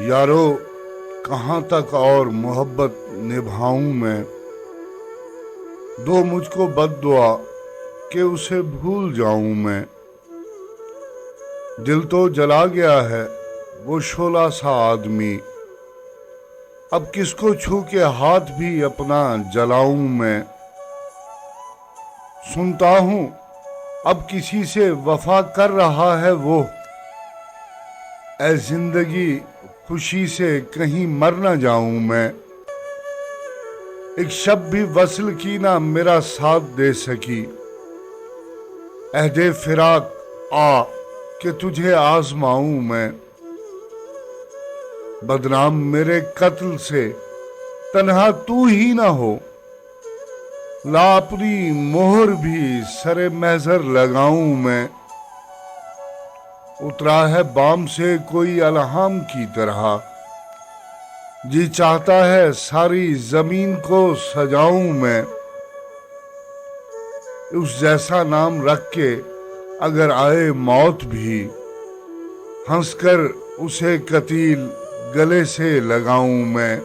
यारो कहाँ तक और मोहब्बत निभाऊं मैं, दो मुझको बद्दुआ कि उसे भूल जाऊं मैं। दिल तो जला गया है वो शोला सा आदमी, अब किसको छू के हाथ भी अपना जलाऊं मैं। सुनता हूं अब किसी से वफा कर रहा है वो, ऐ जिंदगी खुशी से कहीं मर न जाऊं मैं। एक शब भी वस्ल की ना मेरा साथ दे सकी, अहदे फिराक आ कि तुझे आजमाऊं मैं। बदनाम मेरे कत्ल से तन्हा तू ही ना हो, ला अपनी मोहर भी सरे महजर लगाऊं मैं। उतरा है बाम से कोई अलहाम की तरह, जी चाहता है सारी जमीन को सजाऊं मैं। उस जैसा नाम रख के अगर आए मौत भी, हंसकर उसे कतील गले से लगाऊं मैं।